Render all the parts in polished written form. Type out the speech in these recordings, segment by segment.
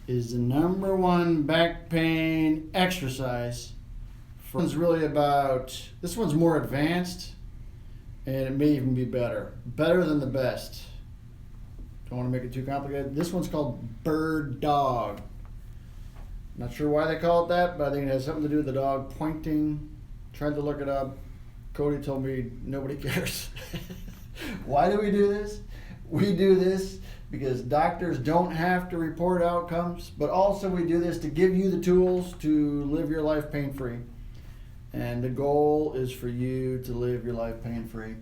Is the number one back pain exercise. This one's more advanced, and it may even be better than the best. Don't want to make it too complicated. This one's called bird dog. Not sure why they call it that, but I think it has something to do with the dog pointing. Tried to look it up. Cody told me nobody cares. Why do we do this? We do this because doctors don't have to report outcomes, but also we do this to give you the tools to live your life pain-free. And the goal is for you to live your life pain-free.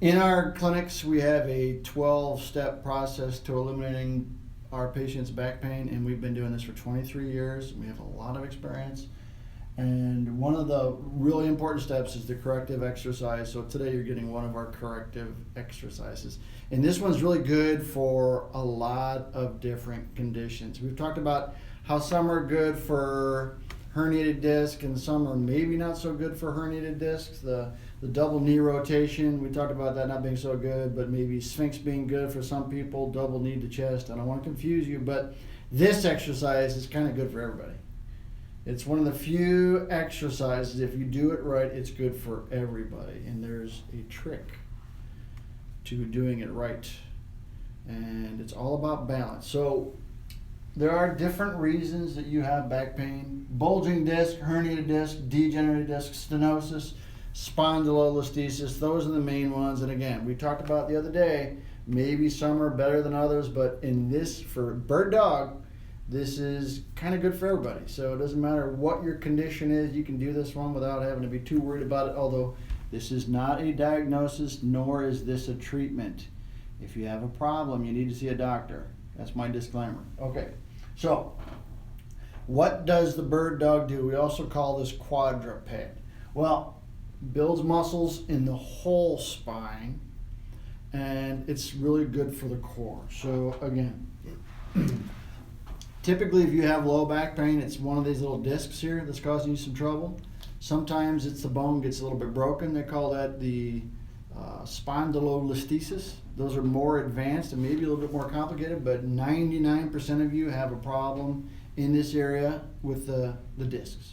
In our clinics, we have a 12-step process to eliminating our patients' back pain, and we've been doing this for 23 years. We have a lot of experience. And one of the really important steps is the corrective exercise. So today you're getting one of our corrective exercises. And this one's really good for a lot of different conditions. We've talked about how some are good for herniated disc and some are maybe not so good for herniated discs. The double knee rotation, we talked about that not being so good, but maybe Sphinx being good for some people, double knee to chest. I don't want to confuse you, but this exercise is kind of good for everybody. It's one of the few exercises, if you do it right, it's good for everybody. And there's a trick to doing it right. And it's all about balance. So there are different reasons that you have back pain. Bulging disc, herniated disc, degenerative disc, stenosis, spondylolisthesis. Those are the main ones. And again, we talked about the other day, maybe some are better than others, but in this, for bird dog, this is kind of good for everybody. So it doesn't matter what your condition is, you can do this one without having to be too worried about it, although this is not a diagnosis, nor is this a treatment. If you have a problem, you need to see a doctor. That's my disclaimer. Okay, so what does the bird dog do? We also call this quadruped. Well, builds muscles in the whole spine, and it's really good for the core. So again, typically, if you have low back pain, it's one of these little discs here that's causing you some trouble. Sometimes it's the bone gets a little bit broken. They call that the spondylolisthesis. Those are more advanced and maybe a little bit more complicated, but 99% of you have a problem in this area with the discs.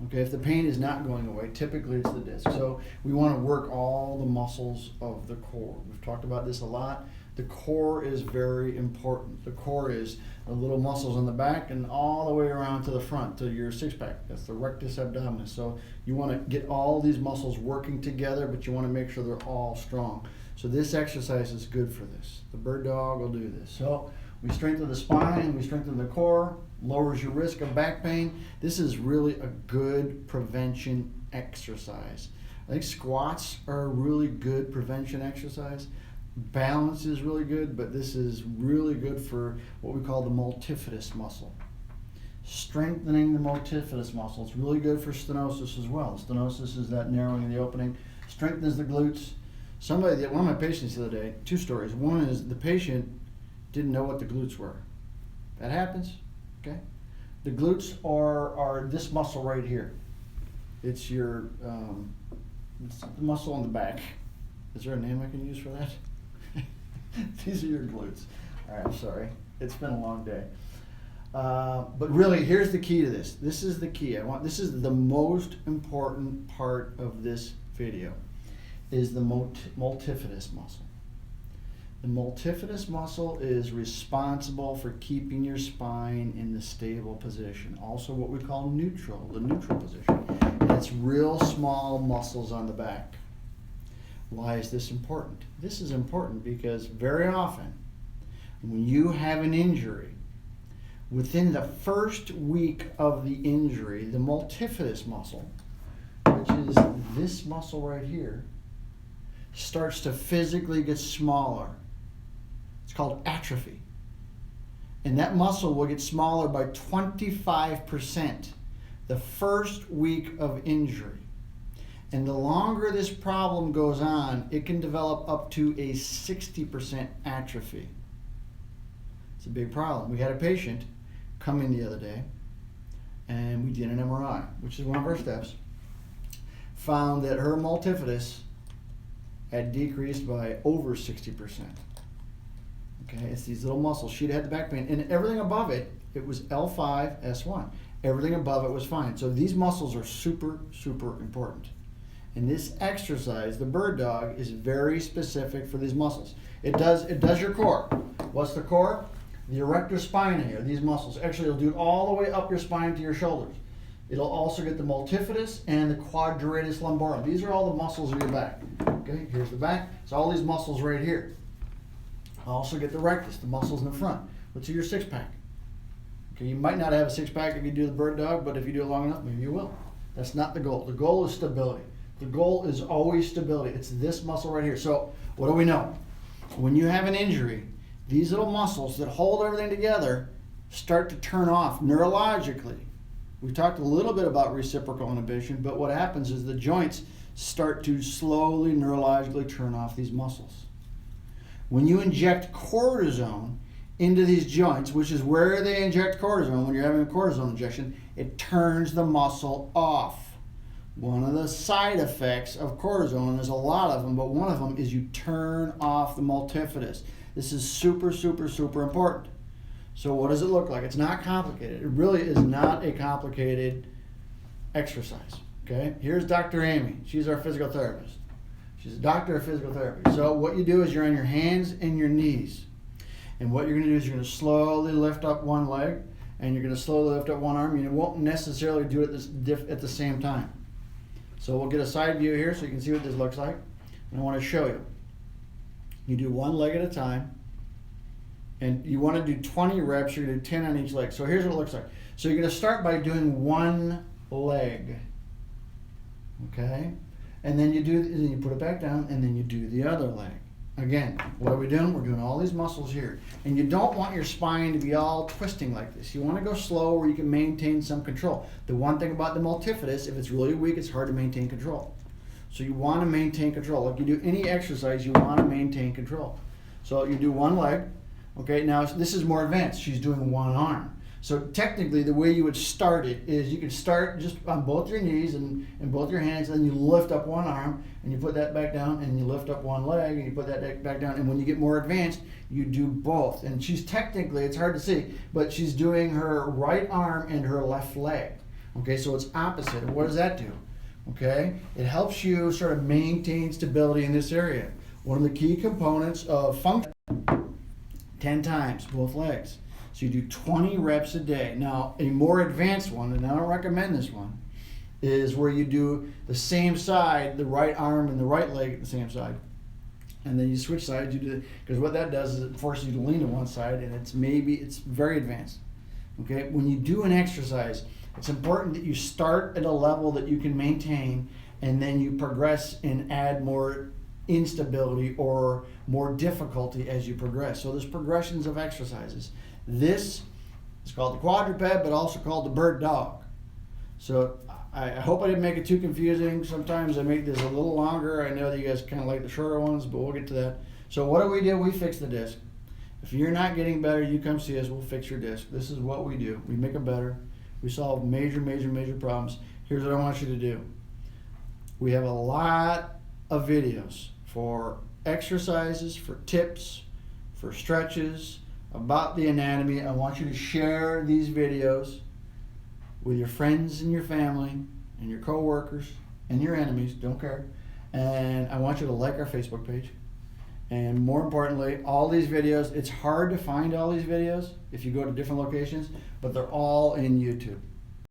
Okay, if the pain is not going away, typically it's the disc. So we want to work all the muscles of the core. We've talked about this a lot. The core is very important. The core is the little muscles on the back and all the way around to the front, to your six-pack. That's the rectus abdominis. So you want to get all these muscles working together, but you want to make sure they're all strong. So this exercise is good for this. The bird dog will do this. So we strengthen the spine, we strengthen the core, lowers your risk of back pain. This is really a good prevention exercise. I think squats are a really good prevention exercise. Balance is really good, but this is really good for what we call the multifidus muscle. Strengthening the multifidus muscle. It's really good for stenosis as well. Stenosis is that narrowing of the opening. Strengthens the glutes. One of my patients the other day, two stories. One is the patient didn't know what the glutes were. That happens, okay? The glutes are this muscle right here. It's your it's the muscle on the back. Is there a name I can use for that? These are your glutes. All right, I'm sorry. It's been a long day. But really, here's the key to this. This is the key. This is the most important part of this video, is the multifidus muscle. The multifidus muscle is responsible for keeping your spine in the stable position. Also what we call neutral, the neutral position. And it's real small muscles on the back. Why is this important? This is important because very often when you have an injury, within the first week of the injury, the multifidus muscle, which is this muscle right here, starts to physically get smaller. It's called atrophy. And that muscle will get smaller by 25% the first week of injury. And the longer this problem goes on, it can develop up to a 60% atrophy. It's a big problem. We had a patient come in the other day, and we did an MRI, which is one of our steps, found that her multifidus had decreased by over 60%. Okay, it's these little muscles. She'd had the back pain, and everything above it, it was L5, S1. Everything above it was fine. So these muscles are super, super important. And this exercise, the bird dog, is very specific for these muscles. It does your core. What's the core? The erector spinae here, these muscles. Actually, it'll do it all the way up your spine to your shoulders. It'll also get the multifidus and the quadratus lumborum. These are all the muscles of your back. Okay, here's the back. So all these muscles right here. Also get the rectus, the muscles in the front. Let's do your six-pack. Okay, you might not have a six-pack if you do the bird dog, but if you do it long enough, maybe you will. That's not the goal. The goal is stability. The goal is always stability. It's this muscle right here. So what do we know? When you have an injury, these little muscles that hold everything together start to turn off neurologically. We talked a little bit about reciprocal inhibition, but what happens is the joints start to slowly neurologically turn off these muscles. When you inject cortisone into these joints, which is where they inject cortisone, when you're having a cortisone injection, it turns the muscle off. One of the side effects of cortisone, and there's a lot of them, but one of them is you turn off the multifidus. This is super, super, super important. So what does it look like? It's not complicated. It really is not a complicated exercise. Okay? Here's Dr. Amy. She's our physical therapist. She's a doctor of physical therapy. So what you do is you're on your hands and your knees. And what you're going to do is you're going to slowly lift up one leg, and you're going to slowly lift up one arm. You won't necessarily do it at the same time. So we'll get a side view here so you can see what this looks like. And I want to show you. You do one leg at a time. And you want to do 20 reps. You're going to do 10 on each leg. So here's what it looks like. So you're going to start by doing one leg. Okay? And then you put it back down, and then you do the other leg. Again, what are we doing? We're doing all these muscles here. And you don't want your spine to be all twisting like this. You want to go slow where you can maintain some control. The one thing about the multifidus, if it's really weak, it's hard to maintain control. So you want to maintain control. Like you do any exercise, you want to maintain control. So you do one leg. Okay, now this is more advanced. She's doing one arm. So technically, the way you would start it is you could start just on both your knees and both your hands, and then you lift up one arm, and you put that back down, and you lift up one leg, and you put that back down. And when you get more advanced, you do both. And she's technically, it's hard to see, but she's doing her right arm and her left leg. Okay, so it's opposite. What does that do? Okay, it helps you sort of maintain stability in this area. One of the key components of function, 10 times, both legs. So you do 20 reps a day. Now, a more advanced one, and I don't recommend this one, is where you do the same side, the right arm and the right leg at the same side. And then you switch sides, you do because what that does is it forces you to lean to one side, and it's very advanced. Okay? When you do an exercise, it's important that you start at a level that you can maintain, and then you progress and add more instability or more difficulty as you progress. So there's progressions of exercises. This is called the quadruped, but also called the bird dog. So I hope I didn't make it too confusing. Sometimes I make this a little longer. I know that you guys kind of like the shorter ones, but we'll get to that. So what do? We fix the disc. If you're not getting better, you come see us. We'll fix your disc. This is what we do. We make them better. We solve major, major, major problems. Here's what I want you to do. We have a lot of videos for exercises, for tips, for stretches, about the anatomy. I want you to share these videos with your friends and your family and your co-workers and your enemies, don't care. And I want you to like our Facebook page. And more importantly, all these videos, it's hard to find all these videos if you go to different locations, but they're all in YouTube.